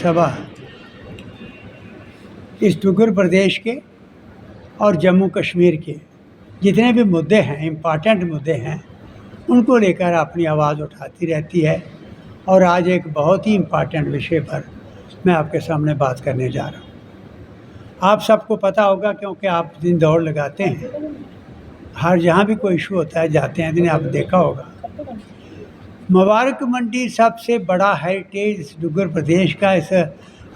सभा इस डुग्गर प्रदेश के और जम्मू कश्मीर के जितने भी मुद्दे हैं, इम्पॉर्टेंट मुद्दे हैं, उनको लेकर अपनी आवाज़ उठाती रहती है। और आज एक बहुत ही इम्पॉर्टेंट विषय पर मैं आपके सामने बात करने जा रहा हूँ। आप सबको पता होगा, क्योंकि आप दिन दौड़ लगाते हैं, हर जहाँ भी कोई इशू होता है जाते हैं, दिन आप देखा होगा। मुबारक मंडी सबसे बड़ा हेरिटेज डुग्गर प्रदेश का इस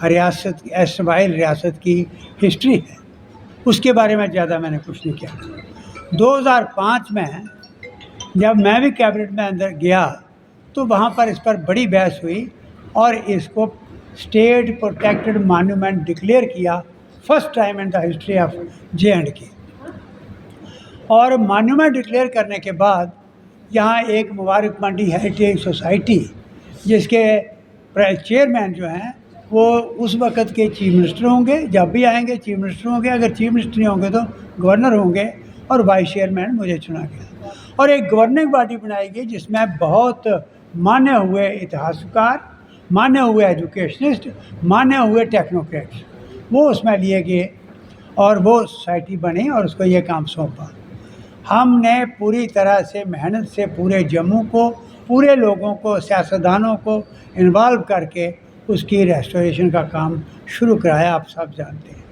रियासत, एस्टवाइल रियासत की हिस्ट्री है। उसके बारे में ज़्यादा मैंने कुछ नहीं किया। 2005 में जब मैं भी कैबिनेट में अंदर गया तो वहाँ पर इस पर बड़ी बहस हुई और इसको स्टेट प्रोटेक्टेड मॉन्यूमेंट डिक्लेयर किया, first time in the history of J&K। और मॉन्यूमेंट डिक्लेयर करने के बाद यहाँ एक मुबारक मंडी हेरिटेज सोसाइटी, जिसके चेयरमैन जो हैं वो उस वक़्त के चीफ मिनिस्टर होंगे, जब भी आएंगे चीफ मिनिस्टर होंगे, अगर चीफ मिनिस्टर नहीं होंगे तो गवर्नर होंगे, और वाइस चेयरमैन मुझे चुना गया। और एक गवर्निंग बॉडी बनाई गई जिसमें बहुत माने हुए इतिहासकार, माने हुए एजुकेशनिस्ट, माने हुए टेक्नोक्रेट्स वो उसमें लिए गए और वो सोसाइटी बनी और उसको ये काम सौंपा। हमने पूरी तरह से मेहनत से पूरे जम्मू को, पूरे लोगों को, सियासतदानों को इन्वॉल्व करके उसकी रेस्टोरेशन का काम शुरू कराया, आप सब जानते हैं।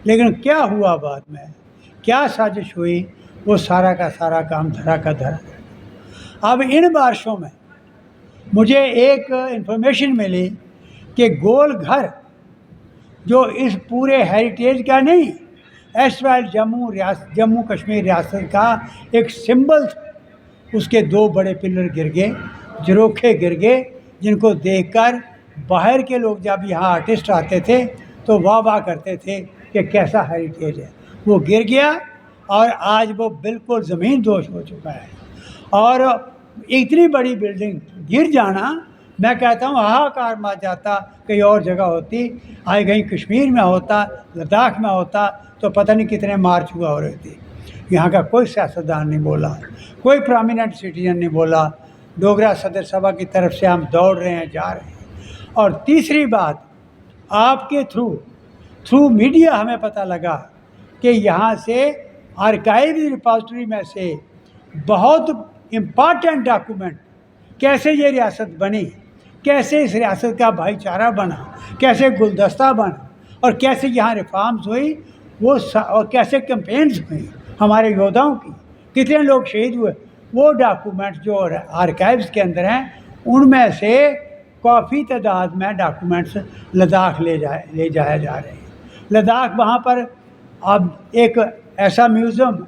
लेकिन क्या हुआ बाद में, क्या साजिश हुई, वो सारा का सारा काम धरा का धरा। अब इन बारिशों में मुझे एक इन्फॉर्मेशन मिली कि गोल घर जो इस पूरे हेरिटेज का नहीं, एस्टवाइल जम्मू कश्मीर रियासत का एक सिंबल था, उसके 2 बड़े पिलर गिर गए, झरोखे गिर गए, जिनको देखकर बाहर के लोग जब यहाँ आर्टिस्ट आते थे तो वाह वाह करते थे कि कैसा हेरिटेज है। वो गिर गया और आज वो बिल्कुल ज़मीन दोष हो चुका है। और इतनी बड़ी बिल्डिंग गिर जाना, मैं कहता हूँ हाहाकार मच जाता। कहीं और जगह होती, आज कहीं कश्मीर में होता, लद्दाख में होता, तो पता नहीं कितने मार्च हुआ हो रहे थे। यहाँ का कोई सियासतदान नहीं बोला, कोई प्रोमिनेंट सिटीजन नहीं बोला। डोगरा सदर सभा की तरफ से हम दौड़ रहे हैं, जा रहे हैं। और तीसरी बात, आपके थ्रू मीडिया हमें पता लगा कि यहाँ से आर्काइव रिपोजिटरी में से बहुत इम्पॉर्टेंट डॉक्यूमेंट, कैसे ये रियासत बनी, कैसे इस रियासत का भाईचारा बना, कैसे गुलदस्ता बना, और कैसे यहाँ रिफॉर्म्स हुई, वो और कैसे कैंपेन्स हुई हमारे योद्धाओं की, कितने लोग शहीद हुए, वो डॉक्यूमेंट्स जो आर्काइव्स के अंदर हैं, उनमें से काफ़ी तादाद में डॉक्यूमेंट्स लद्दाख ले जाया जा रहे हैं। लद्दाख वहाँ पर अब एक ऐसा म्यूज़ियम,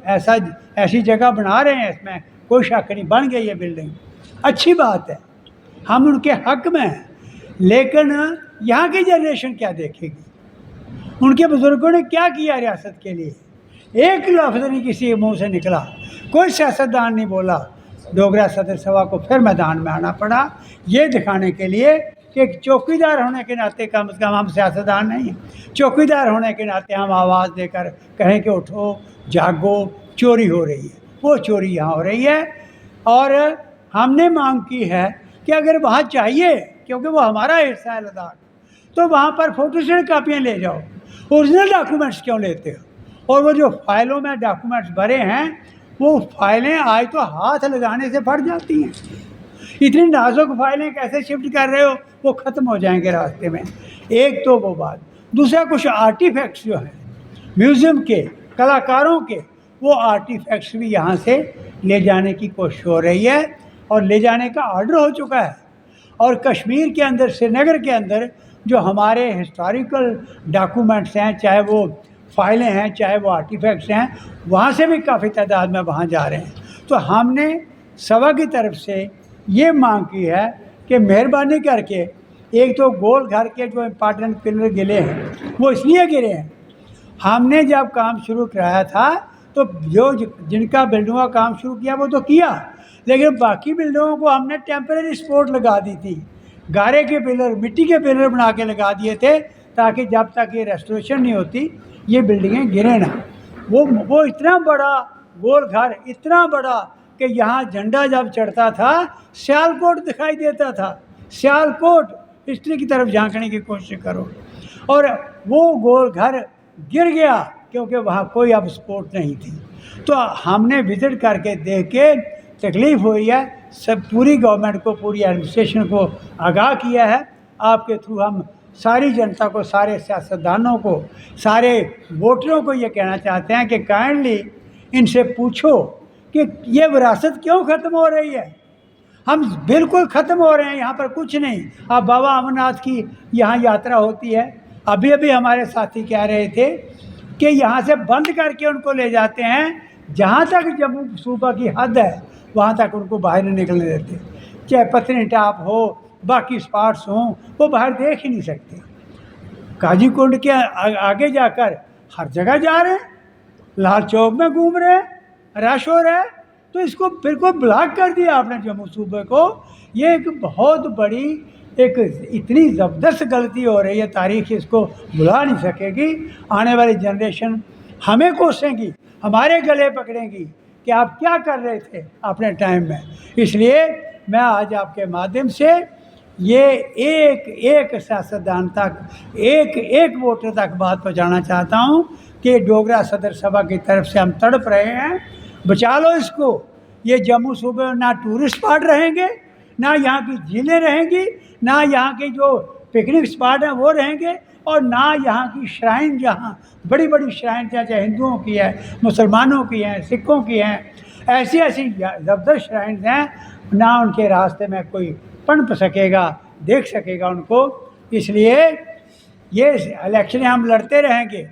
ऐसी जगह बना रहे हैं, इसमें कोई शक नहीं, बन गई ये बिल्डिंग, अच्छी बात है, हम उनके हक में हैं। लेकिन यहाँ की जनरेशन क्या देखेगी, उनके बुज़ुर्गों ने क्या किया रियासत के लिए, एक लफ्ज़ नहीं किसी के मुँह से निकला, कोई सियासतदान नहीं बोला। डोगरा सदर सभा को फिर मैदान में आना पड़ा, ये दिखाने के लिए कि एक चौकीदार होने के नाते कम से कम हम सियासतदान नहीं हैं, चौकीदार होने के नाते हम आवाज़ देकर कहें कि उठो जागो, चोरी हो रही है। वो चोरी यहाँ हो रही है और हमने मांग की है कि अगर वहाँ चाहिए, क्योंकि वो हमारा हिस्सा है लद्दाख, तो वहाँ पर फोटोस्टेट कापियाँ ले जाओ, ओरिजिनल डॉक्यूमेंट्स क्यों लेते हो। और वो जो फाइलों में डॉक्यूमेंट्स भरे हैं, वो फाइलें आज तो हाथ लगाने से फट जाती हैं। इतनी नाजुक फाइलें कैसे शिफ्ट कर रहे हो, वो ख़त्म हो जाएंगे रास्ते में। एक तो वो बात, दूसरा कुछ आर्टिफैक्ट्स जो हैं म्यूज़ियम के, कलाकारों के, वो आर्टिफैक्ट्स भी यहाँ से ले जाने की कोशिश हो रही है और ले जाने का ऑर्डर हो चुका है। और कश्मीर के अंदर, श्रीनगर के अंदर जो हमारे हिस्टोरिकल डॉक्यूमेंट्स हैं, चाहे वो फाइलें हैं, चाहे वो आर्टिफैक्ट्स हैं, वहाँ से भी काफ़ी तादाद में वहाँ जा रहे हैं। तो हमने सभा की तरफ से ये मांग की है कि मेहरबानी करके, एक तो गोल घर के जो इम्पॉर्टेंट पिलर गिरे हैं, वो इसलिए गिरे हैं, हमने जब काम शुरू कराया था तो जिनका बिल्डिंगों का काम शुरू किया वो तो किया, लेकिन बाकी बिल्डिंगों को हमने टेम्परेरी सपोर्ट लगा दी थी, गारे के पिलर, मिट्टी के पिलर बना के लगा दिए थे, ताकि जब तक ये रेस्टोरेशन नहीं होती ये बिल्डिंगें गिरे ना। वो इतना बड़ा गोल घर, इतना बड़ा कि यहाँ झंडा जब चढ़ता था सियालकोट दिखाई देता था, सियालकोट हिस्ट्री की तरफ झांकने की कोशिश करो। और वो गोल घर गिर गया क्योंकि वहाँ कोई अब सपोर्ट नहीं थी। तो हमने विजिट करके देख के तकलीफ़ हुई है, सब पूरी गवर्नमेंट को, पूरी एडमिनिस्ट्रेशन को आगाह किया है। आपके थ्रू हम सारी जनता को, सारे सियासतदानों को, सारे वोटरों को ये कहना चाहते हैं कि काइंडली इनसे पूछो कि ये विरासत क्यों ख़त्म हो रही है। हम बिल्कुल ख़त्म हो रहे हैं, यहाँ पर कुछ नहीं। अब बाबा अमरनाथ की यहाँ यात्रा होती है, अभी अभी हमारे साथी कह रहे थे कि यहाँ से बंद करके उनको ले जाते हैं, जहाँ तक जम्मू सूबा की हद है वहाँ तक उनको बाहर नहीं निकलने देते। चाहे पत्नीटाप हो, बाकी स्पॉट्स हों, वो बाहर देख ही नहीं सकते। काजी कुंड के आगे जाकर हर जगह जा रहे हैं, लाल चौक में घूम रहे हैं, रश हो रहा है। तो इसको बिल्कुल ब्लॉक कर दिया आपने जम्मू सूबे को। ये एक बहुत बड़ी, एक इतनी ज़बरदस्त गलती हो रही है, तारीख इसको भुला नहीं सकेगी। आने वाली जनरेशन हमें कोसेंगी, हमारे गले पकड़ेंगी कि आप क्या कर रहे थे अपने टाइम में। इसलिए मैं आज आपके माध्यम से ये एक एक सियासतदान तक, एक एक वोटर तक बात पहुँचाना चाहता हूँ कि डोगरा सदर सभा की तरफ से हम तड़प रहे हैं, बचा लो इसको। ये जम्मू सूबे में ना टूरिस्ट स्पॉट रहेंगे, ना यहाँ की झीलें रहेंगी, ना यहाँ के जो पिकनिक स्पॉट हैं वो रहेंगे, और ना यहाँ की श्राइन, जहाँ बड़ी बड़ी श्राइन चाहे हिंदुओं की है, मुसलमानों की हैं, सिखों की हैं, ऐसी ऐसी ज़बरदस्त श्राइन हैं, ना उनके रास्ते में कोई पनप सकेगा, देख सकेगा उनको। इसलिए ये इलेक्शन हम लड़ते रहेंगे,